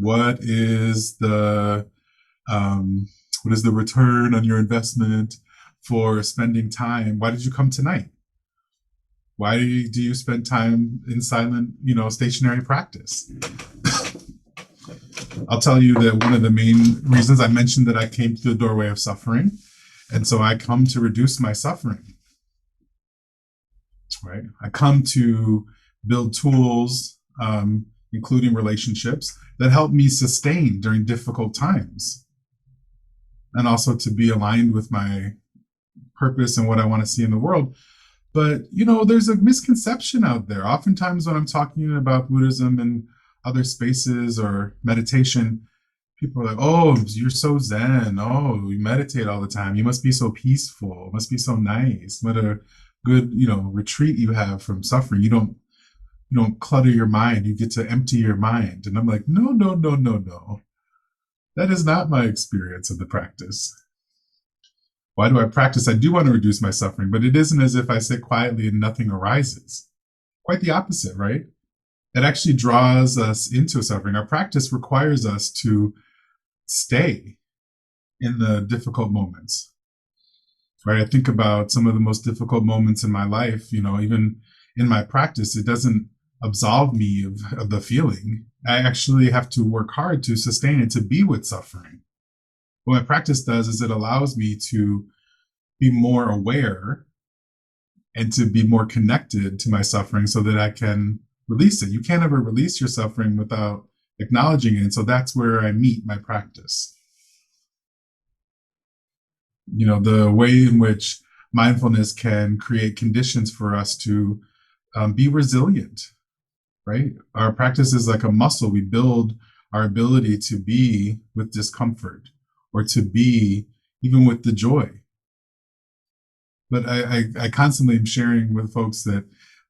What is the um, what is the return on your investment for spending time? Why did you come tonight? Why do you spend time in silent, stationary practice? I'll tell you that one of the main reasons I mentioned that I came to the doorway of suffering, and so I come to reduce my suffering, right? I come to build tools, including relationships, that help me sustain during difficult times, and also to be aligned with my purpose and what I want to see in the world. But, there's a misconception out there. Oftentimes when I'm talking about Buddhism and other spaces or meditation, people are like, oh, you're so Zen. Oh, you meditate all the time. You must be so peaceful. It must be so nice. What a good, retreat you have from suffering. You don't clutter your mind. You get to empty your mind. And I'm like, no, no, no, no, no. That is not my experience of the practice. Why do I practice? I do want to reduce my suffering, but it isn't as if I sit quietly and nothing arises. Quite the opposite, right? It actually draws us into suffering. Our practice requires us to stay in the difficult moments, right? I think about some of the most difficult moments in my life, even in my practice, it doesn't absolve me of the feeling. I actually have to work hard to sustain it, to be with suffering. What my practice does is it allows me to be more aware and to be more connected to my suffering so that I can release it. You can't ever release your suffering without acknowledging it. And so that's where I meet my practice. The way in which mindfulness can create conditions for us to be resilient, right? Our practice is like a muscle. We build our ability to be with discomfort or to be even with the joy. But I constantly am sharing with folks that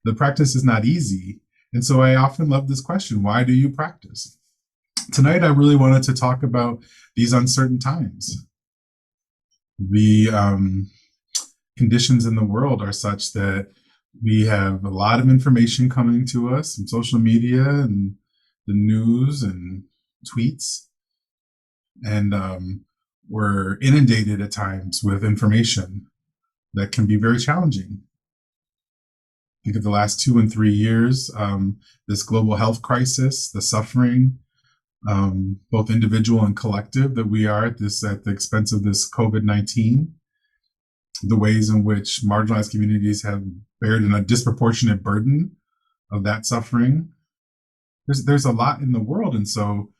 the practice is not easy. And so I often love this question, why do you practice? Tonight, I really wanted to talk about these uncertain times. The conditions in the world are such that we have a lot of information coming to us from social media and the news and tweets. And we're inundated at times with information that can be very challenging. Think of the last 2 and 3 years, this global health crisis, the suffering, both individual and collective, that we are at the expense of this COVID-19, the ways in which marginalized communities have bared a disproportionate burden of that suffering. There's a lot in the world, and so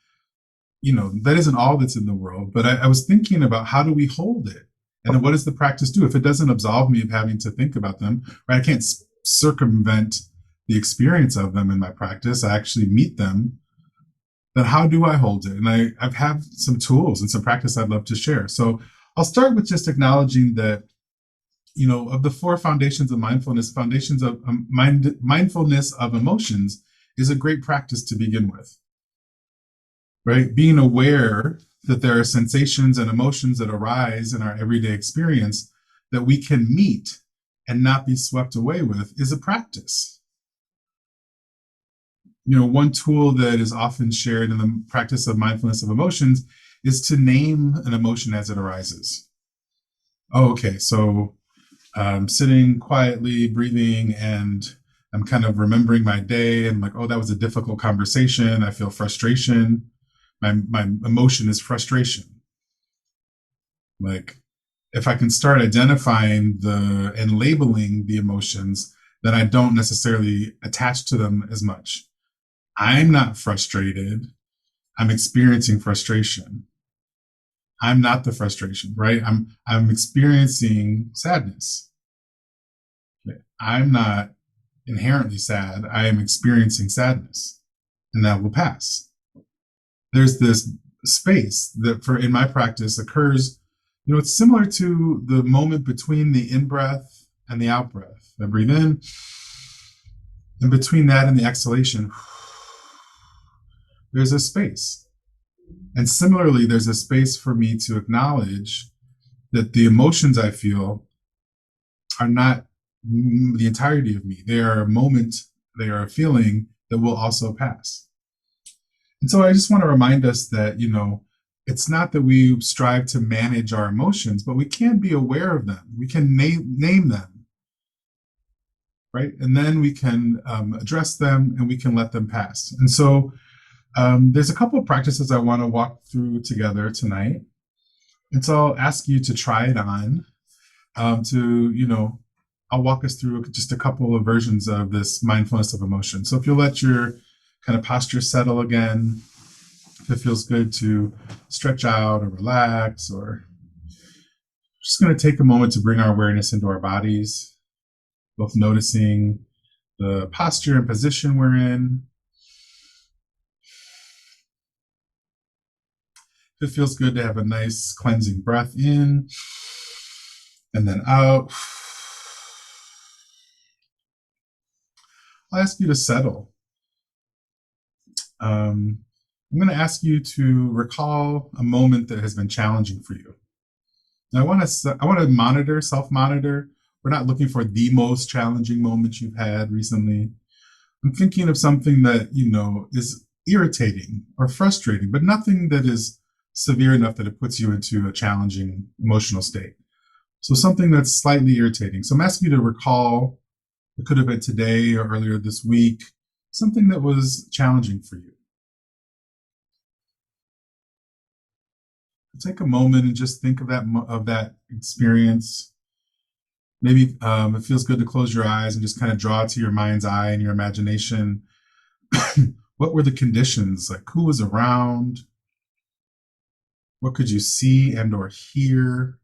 that isn't all that's in the world. But I was thinking about, how do we hold it, and then what does the practice do if it doesn't absolve me of having to think about them? Right? I can't circumvent the experience of them in my practice. I actually meet them. Then how do I hold it? And I have some tools and some practice I'd love to share. So I'll start with just acknowledging that, of the 4 foundations of mindfulness, foundations of mindfulness of emotions is a great practice to begin with, right? Being aware that there are sensations and emotions that arise in our everyday experience that we can meet and not be swept away with is a practice. One tool that is often shared in the practice of mindfulness of emotions is to name an emotion as it arises. Oh, okay, so I'm sitting quietly, breathing, and I'm kind of remembering my day, and I'm like, oh, that was a difficult conversation. I feel frustration. My emotion is frustration. Like, if I can start identifying and labeling the emotions, then I don't necessarily attach to them as much. I'm not frustrated. I'm experiencing frustration. I'm not the frustration, right? I'm experiencing sadness. Okay. I'm not inherently sad. I am experiencing sadness, and that will pass. There's this space that in my practice occurs, it's similar to the moment between the in-breath and the out-breath. I breathe in, and between that and the exhalation, there's a space. And similarly, there's a space for me to acknowledge that the emotions I feel are not the entirety of me. They are a moment, they are a feeling that will also pass. And so I just want to remind us that, it's not that we strive to manage our emotions, but we can be aware of them. We can name them, right? And then we can address them and we can let them pass. And so there's a couple of practices I want to walk through together tonight. And so I'll ask you to try it on I'll walk us through just a couple of versions of this mindfulness of emotion. So if you'll let your kind of posture settle again, if it feels good to stretch out or relax, or just going to take a moment to bring our awareness into our bodies, both noticing the posture and position we're in. If it feels good to have a nice cleansing breath in and then out. I'll ask you to settle. I'm going to ask you to recall a moment that has been challenging for you. Now, I want to monitor, self-monitor. We're not looking for the most challenging moment you've had recently. I'm thinking of something that, is irritating or frustrating, but nothing that is severe enough that it puts you into a challenging emotional state. So something that's slightly irritating. So I'm asking you to recall, it could have been today or earlier this week, something that was challenging for you. Take a moment and just think of that experience. Maybe it feels good to close your eyes and just kind of draw to your mind's eye and your imagination. What were the conditions? Like, who was around? What could you see and or hear?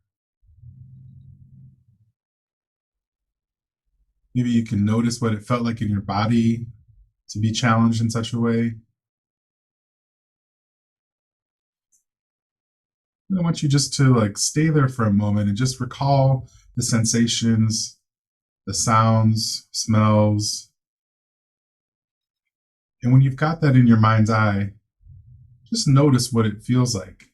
Maybe you can notice what it felt like in your body to be challenged in such a way. I want you just to stay there for a moment and just recall the sensations, the sounds, smells. And when you've got that in your mind's eye, just notice what it feels like.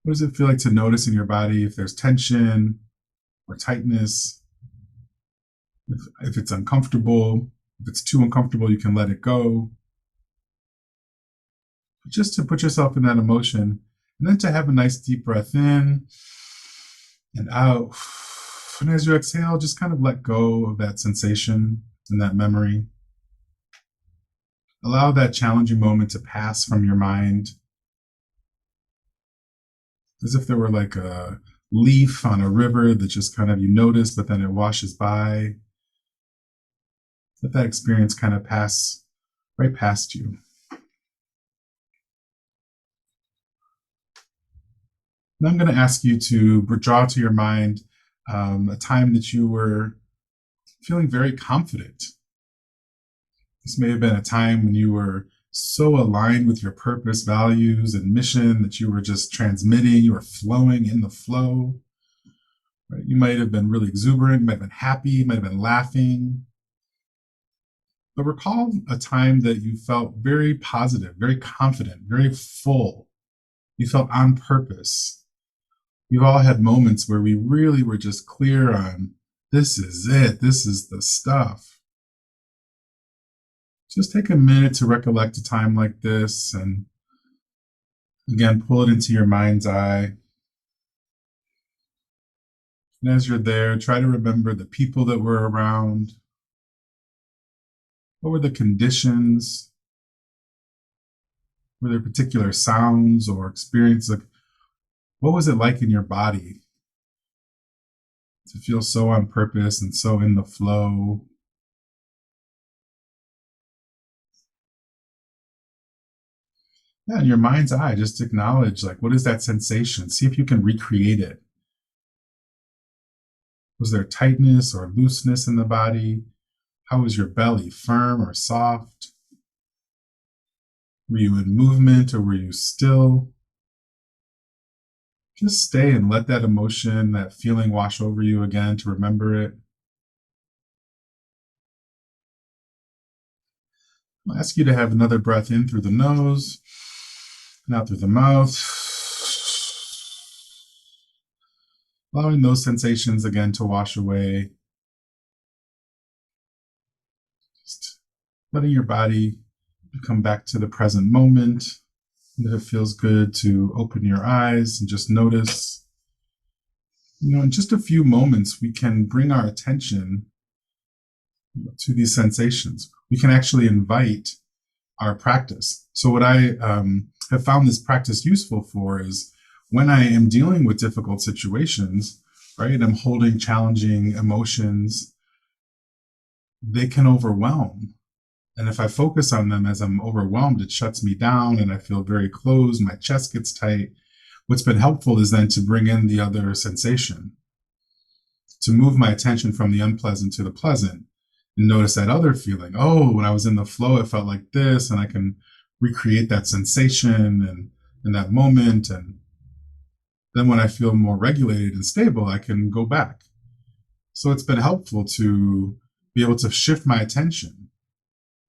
What does it feel like to notice in your body if there's tension or tightness? If it's uncomfortable, if it's too uncomfortable, you can let it go. Just to put yourself in that emotion, and then to have a nice deep breath in and out. And as you exhale, just kind of let go of that sensation and that memory. Allow that challenging moment to pass from your mind, as if there were like a leaf on a river that just kind of you notice, but then it washes by. Let that experience kind of pass right past you. Now I'm going to ask you to draw to your mind a time that you were feeling very confident. This may have been a time when you were so aligned with your purpose, values, and mission that you were just transmitting, you were flowing in the flow. Right? You might have been really exuberant, you might have been happy, you might have been laughing. But recall a time that you felt very positive, very confident, very full. You felt on purpose. We've all had moments where we really were just clear on, this is it, this is the stuff. Just take a minute to recollect a time like this and again, pull it into your mind's eye. And as you're there, try to remember the people that were around. What were the conditions? Were there particular sounds or experiences? What was it like in your body to feel so on purpose and so in the flow? Yeah, in your mind's eye, just acknowledge, what is that sensation? See if you can recreate it. Was there tightness or looseness in the body? How was your belly, firm or soft? Were you in movement or were you still? Just stay and let that emotion, that feeling wash over you again to remember it. I'll ask you to have another breath in through the nose and out through the mouth. Allowing those sensations again to wash away. letting your body come back to the present moment. If it feels good to open your eyes and just notice, in just a few moments, we can bring our attention to these sensations. We can actually invite our practice. So what I have found this practice useful for is when I am dealing with difficult situations, right? I'm holding challenging emotions, they can overwhelm. And if I focus on them as I'm overwhelmed, it shuts me down and I feel very closed. My chest gets tight. What's been helpful is then to bring in the other sensation, to move my attention from the unpleasant to the pleasant and notice that other feeling. Oh, when I was in the flow, it felt like this, and I can recreate that sensation and in that moment. And then when I feel more regulated and stable, I can go back. So it's been helpful to be able to shift my attention.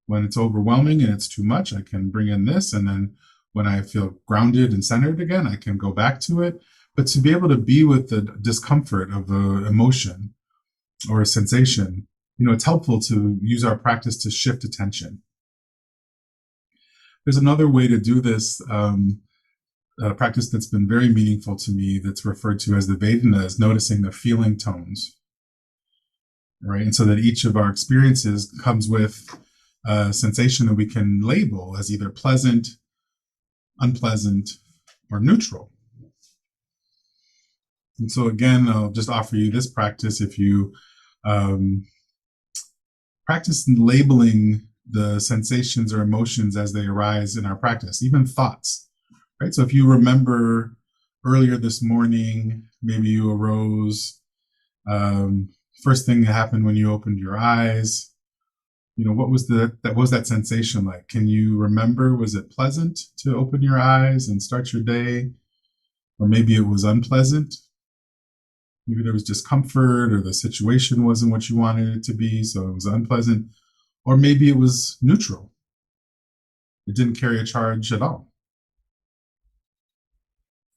When it's overwhelming and it's too much, I can bring in this. And then when I feel grounded and centered again, I can go back to it. But to be able to be with the discomfort of an emotion or a sensation, it's helpful to use our practice to shift attention. There's another way to do this, a practice that's been very meaningful to me that's referred to as the Vedana, is noticing the feeling tones, right? And so that each of our experiences comes with a sensation that we can label as either pleasant, unpleasant, or neutral. And so again, I'll just offer you this practice. If you practice labeling the sensations or emotions as they arise in our practice, even thoughts, right? So if you remember earlier this morning, maybe you arose, first thing that happened when you opened your eyes, what was that sensation like? Can you remember? Was it pleasant to open your eyes and start your day? Or maybe it was unpleasant. Maybe there was discomfort, or the situation wasn't what you wanted it to be, so it was unpleasant. Or maybe it was neutral. It didn't carry a charge at all.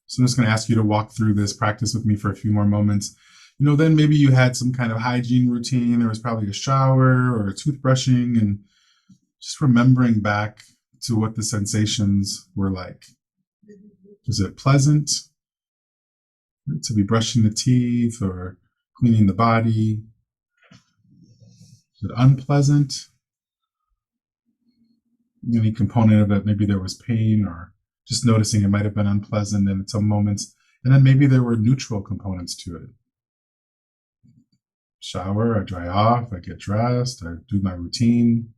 So I'm just going to ask you to walk through this practice with me for a few more moments. Then maybe you had some kind of hygiene routine. There was probably a shower or a toothbrushing, and just remembering back to what the sensations were like. Was it pleasant to be brushing the teeth or cleaning the body? Is it unpleasant? Any component of it, maybe there was pain, or just noticing it might have been unpleasant in some moments. And then maybe there were neutral components to it. Shower, I dry off, I get dressed, I do my routine.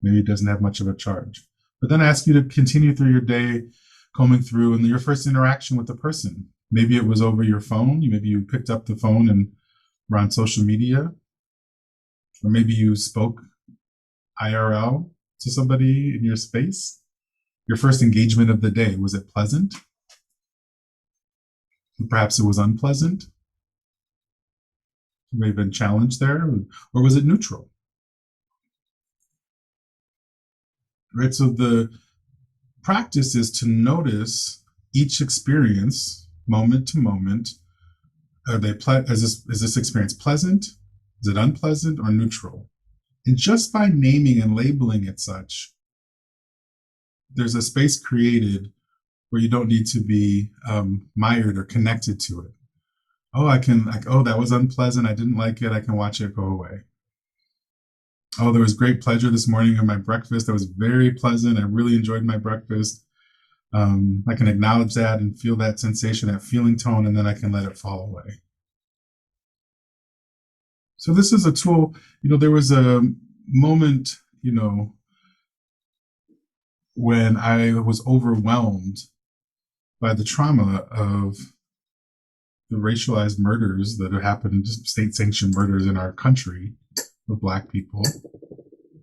Maybe it doesn't have much of a charge. But then I ask you to continue through your day, combing through, and your first interaction with the person. Maybe it was over your phone. Maybe you picked up the phone and were on social media. Or maybe you spoke IRL to somebody in your space. Your first engagement of the day, was it pleasant? Perhaps it was unpleasant. You may have been challenged there. Or was it neutral? Right, so the practice is to notice each experience moment to moment. Is this experience pleasant? Is it unpleasant or neutral? And just by naming and labeling it such, there's a space created where you don't need to be mired or connected to it. Oh, that was unpleasant. I didn't like it. I can watch it go away. Oh, there was great pleasure this morning in my breakfast. That was very pleasant. I really enjoyed my breakfast. I can acknowledge that and feel that sensation, that feeling tone, and then I can let it fall away. So this is a tool. There was a moment, when I was overwhelmed by the trauma of the racialized murders that have happened, just state-sanctioned murders in our country of Black people.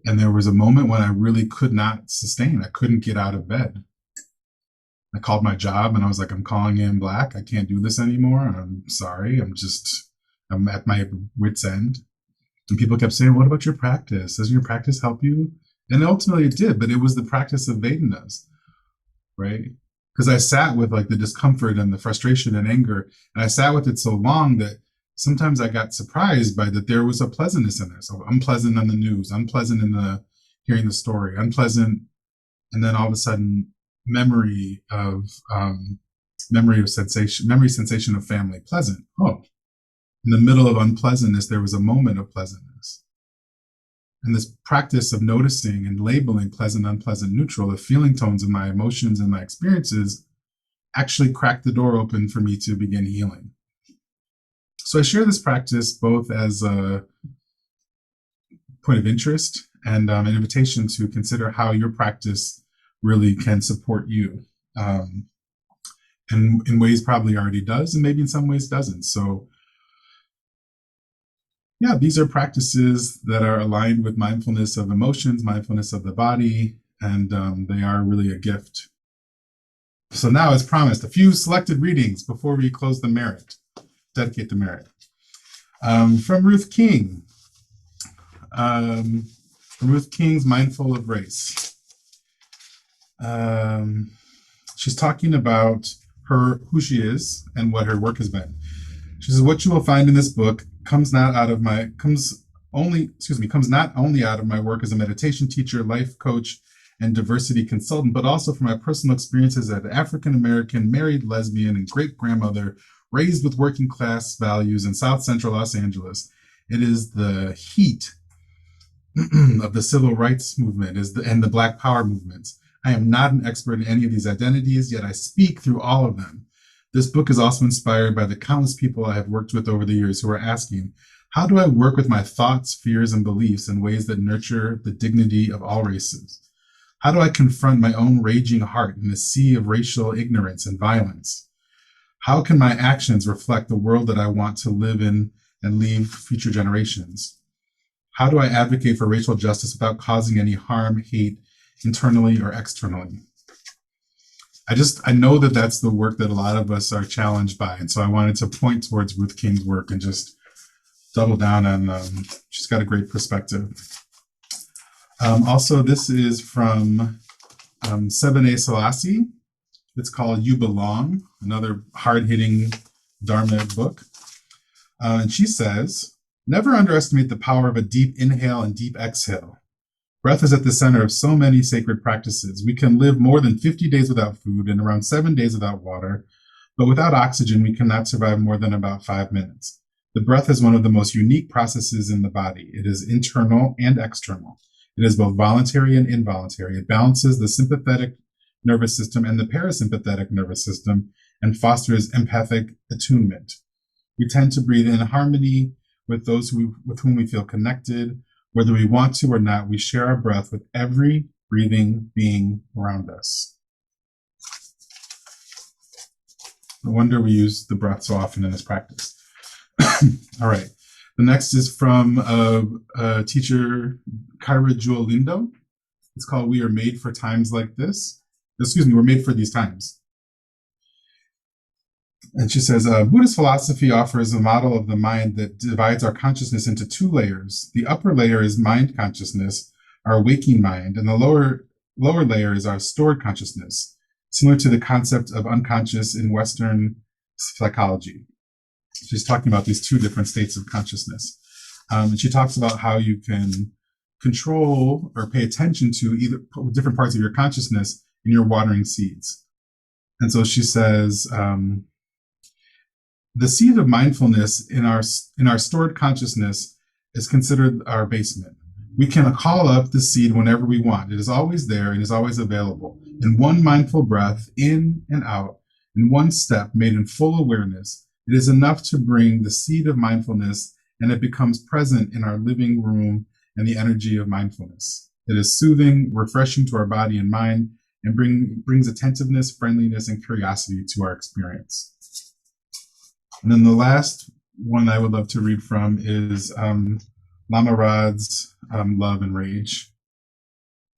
And there was a moment when I really could not sustain. I couldn't get out of bed. I called my job and I was like, I'm calling in Black. I can't do this anymore. I'm sorry. I'm at my wit's end. And people kept saying, what about your practice? Doesn't your practice help you? And ultimately it did, but it was the practice of Vedanas, right? Because I sat with like the discomfort and the frustration and anger, and I sat with it so long that sometimes I got surprised by that there was a pleasantness in there. So unpleasant on the news, unpleasant in the hearing the story. Unpleasant, and then all of a sudden, memory sensation of family. Pleasant. Oh, in the middle of unpleasantness, there was a moment of pleasantness. And this practice of noticing and labeling pleasant, unpleasant, neutral, the feeling tones of my emotions and my experiences actually cracked the door open for me to begin healing. So I share this practice both as a point of interest and an invitation to consider how your practice really can support you. And in ways probably already does, and maybe in some ways doesn't. So yeah, these are practices that are aligned with mindfulness of emotions, mindfulness of the body, and they are really a gift. So now, as promised, a few selected readings before we close the merit, dedicate the merit. From Ruth King. From Ruth King's Mindful of Race. She's talking about who she is and what her work has been. She says, what you will find in this book comes not only out of my work as a meditation teacher, life coach, and diversity consultant, but also from my personal experiences as an African-American, married lesbian, and great-grandmother raised with working class values in South Central Los Angeles. It is the heat of the civil rights movement and the Black Power movements. I am not an expert in any of these identities, yet I speak through all of them. This book is also inspired by the countless people I have worked with over the years who are asking, how do I work with my thoughts, fears, and beliefs in ways that nurture the dignity of all races? How do I confront my own raging heart in a sea of racial ignorance and violence? How can my actions reflect the world that I want to live in and leave future generations? How do I advocate for racial justice without causing any harm, hate, internally or externally? I know that that's the work that a lot of us are challenged by. And so I wanted to point towards Ruth King's work and just double down on, she's got a great perspective. Also, this is from Sebene Selassie. It's called You Belong, another hard-hitting Dharma book. And she says, never underestimate the power of a deep inhale and deep exhale. Breath is at the center of so many sacred practices. We can live more than 50 days without food and around 7 days without water, but without oxygen, we cannot survive more than about 5 minutes. The breath is one of the most unique processes in the body. It is internal and external. It is both voluntary and involuntary. It balances the sympathetic nervous system and the parasympathetic nervous system and fosters empathic attunement. We tend to breathe in harmony with those with whom we feel connected. Whether we want to or not, we share our breath with every breathing being around us. No wonder we use the breath so often in this practice. All right. The next is from teacher Kyra Jewel Lindo. It's called We Are Made for Times Like This. We're made for these times. And she says, Buddhist philosophy offers a model of the mind that divides our consciousness into 2 layers. The upper layer is mind consciousness, our waking mind, and the lower layer is our stored consciousness, similar to the concept of unconscious in Western psychology. She's talking about these 2 different states of consciousness. And she talks about how you can control or pay attention to either different parts of your consciousness in your watering seeds. And so she says, the seed of mindfulness in our stored consciousness is considered our basement. We can call up the seed whenever we want. It is always there and is always available. In one mindful breath, in and out, in one step made in full awareness, it is enough to bring the seed of mindfulness, and it becomes present in our living room and the energy of mindfulness. It is soothing, refreshing to our body and mind, and brings attentiveness, friendliness, and curiosity to our experience. And then the last one I would love to read from is Lama Rad's Love and Rage.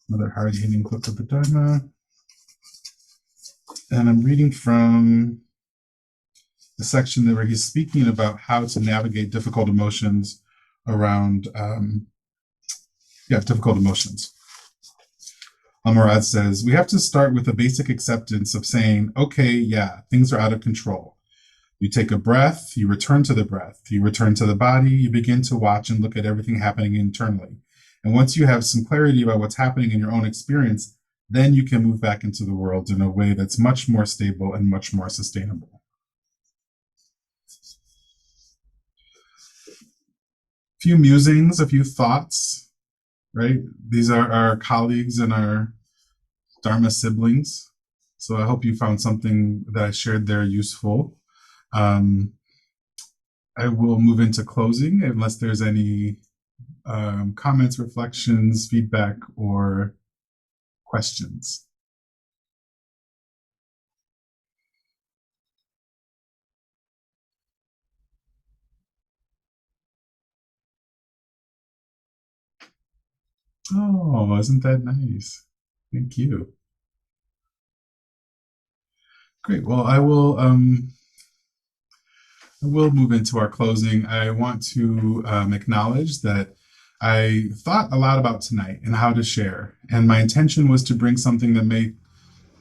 Another hard-hitting book of the Dharma. And I'm reading from the section where he's speaking about how to navigate difficult emotions around, difficult emotions. Lama Rad says, we have to start with a basic acceptance of saying, okay, yeah, things are out of control. You take a breath, you return to the breath, you return to the body, you begin to watch and look at everything happening internally. And once you have some clarity about what's happening in your own experience, then you can move back into the world in a way that's much more stable and much more sustainable. A few musings, a few thoughts, right? These are our colleagues and our Dharma siblings. So I hope you found something that I shared there useful. I will move into closing unless there's any comments, reflections, feedback, or questions. Oh, isn't that nice? Thank you. Great. Well, I will move into our closing. I want to acknowledge that I thought a lot about tonight and how to share. And my intention was to bring something that may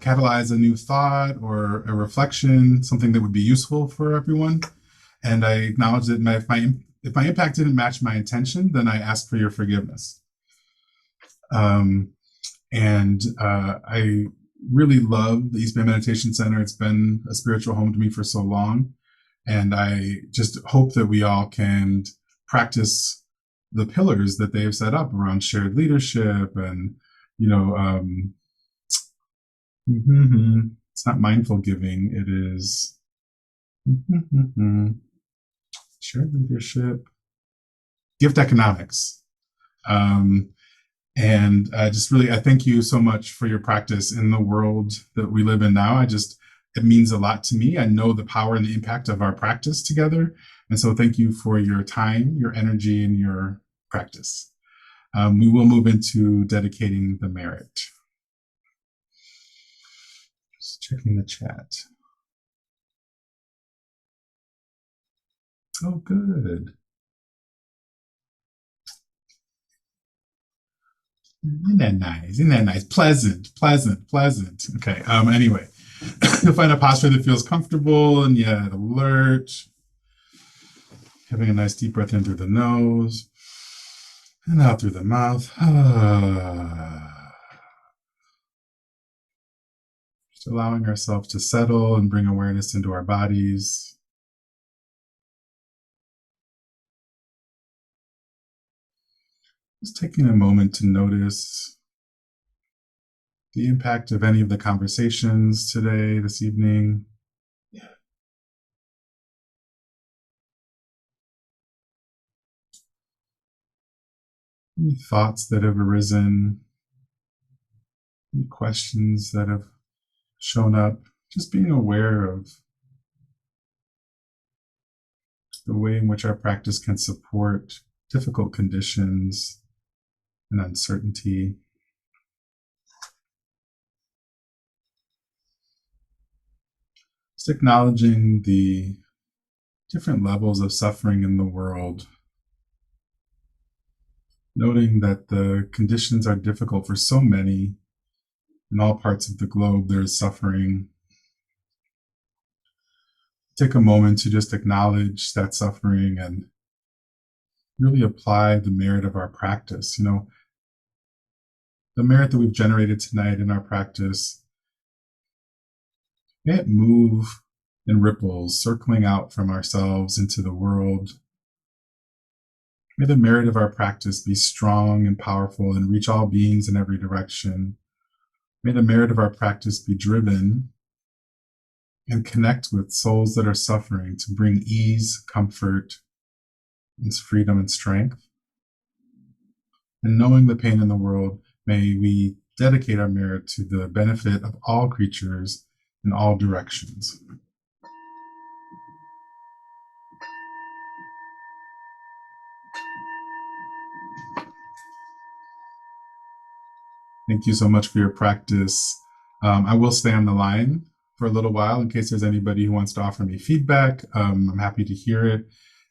catalyze a new thought or a reflection, something that would be useful for everyone. And I acknowledge that if my impact didn't match my intention, then I ask for your forgiveness. I really love the East Bay Meditation Center. It's been a spiritual home to me for so long. And I just hope that we all can practice the pillars that they've set up around shared leadership and, it's not mindful giving. It is shared leadership, gift economics. And I thank you so much for your practice in the world that we live in now. It means a lot to me. I know the power and the impact of our practice together. And so thank you for your time, your energy, and your practice. We will move into dedicating the merit. Just checking the chat. Oh, good. Isn't that nice? Isn't that nice? Pleasant. Okay. Anyway, you'll find a posture that feels comfortable and yet alert. Having a nice deep breath in through the nose and out through the mouth. Just allowing ourselves to settle and bring awareness into our bodies. Just taking a moment to notice the impact of any of the conversations today, this evening. Any thoughts that have arisen, any questions that have shown up, just being aware of the way in which our practice can support difficult conditions and uncertainty. Just acknowledging the different levels of suffering in the world, noting that the conditions are difficult for so many. In all parts of the globe, there's suffering. Take a moment to just acknowledge that suffering and really apply the merit of our practice. The merit that we've generated tonight in our practice, may it move in ripples, circling out from ourselves into the world. May the merit of our practice be strong and powerful and reach all beings in every direction. May the merit of our practice be driven and connect with souls that are suffering to bring ease, comfort, and freedom and strength. And knowing the pain in the world, may we dedicate our merit to the benefit of all creatures in all directions. Thank you so much for your practice. I will stay on the line for a little while in case there's anybody who wants to offer me feedback. I'm happy to hear it.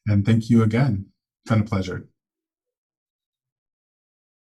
And thank you again. It's been a pleasure.